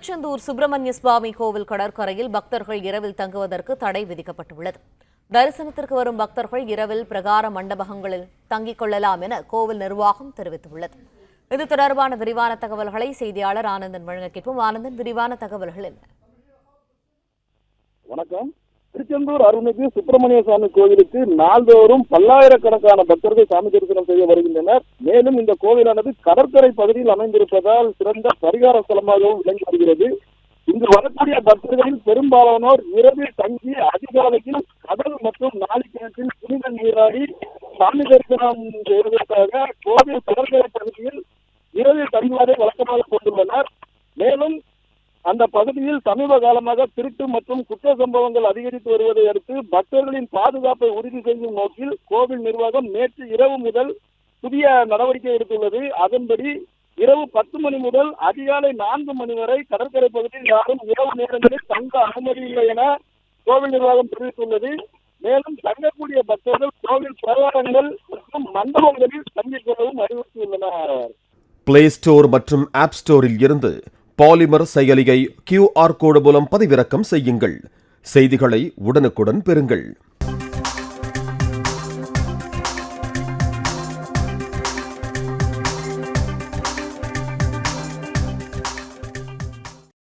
திருச்செந்தூர் சுப்பிரமணிய சுவாமி கோவில் கடற்கரையில் பக்தர்கள் இரவில் தங்குவதற்கு தடை விதிக்கப்பட்டுள்ளது. தரிசனத்திற்கு வரும் பக்தர்கள் இரவில் பிரகார மண்டபங்களில் தங்கிக் கொள்ளலாம் என கோவில் நிர்வாகம் தெரிவித்துள்ளது. இது தொடர்பான விரிவான தகவல்களை செய்தியாளர் ஆனந்தன் வழங்க கேட்போம். ஆனந்தன், விரிவான தகவல்கள் என்ன? வணக்கம். திருச்செந்தூர் அருள்மிகு சுப்பிரமணிய சுவாமி கோவிலுக்கு நாள்தோறும் பல்லாயிரக்கணக்கான பக்தர்கள் சாமி தரிசனம் செய்ய வருகின்றனர். மேலும் இந்த கோவிலானது கடற்கரை பகுதியில் அமைந்திருப்பதால் சிறந்த பரிகார ஸ்தலமாகவும் விளங்கி வருகிறது. இங்கு வரக்கூடிய பக்தர்களில் பெரும்பாலானோர் இரவில் தங்கி அதிகாலையில் கடல் மற்றும் நாளிக்கிணற்றில் புனித நீராடி சாமி தரிசனம் செய்வதற்காக கோவில் கடற்கரை பகுதியில் இரவில் தங்குவதை வழக்கமாக கொண்டுள்ளனர். மேலும் அந்த பகுதியில் சமீப காலமாக திருட்டு மற்றும் குற்ற சம்பவங்கள் அதிகரித்து வருவதை அடுத்து பக்தர்களின் பாதுகாப்பை உறுதி செய்யும் நோக்கில் கோவில் நிர்வாகம் நேற்று இரவு முதல் புதிய நடவடிக்கை எடுத்துள்ளது. அதன்படி இரவு 10 மணி முதல் அதிகாலை 4 மணி வரை கடற்கரை பகுதியில் யாரும் இரவு நேரங்களில் தங்க அனுமதி இல்லை என கோவில் நிர்வாகம் தெரிவித்துள்ளது. மேலும் தங்கக்கூடிய பக்தர்கள் கோவில் பிரகாரங்கள் மற்றும் மண்டபங்களில் தங்கிக் கொள்ளவும் அறிவுறுத்தியுள்ளனர். பிளே ஸ்டோர் மற்றும் ஆப் ஸ்டோரில் இருந்து பாலிமர் செயலியை QR கோடு மூலம் பதிவிறக்கம் செய்யுங்கள். செய்திகளை உடனுக்குடன் பெறுங்கள்.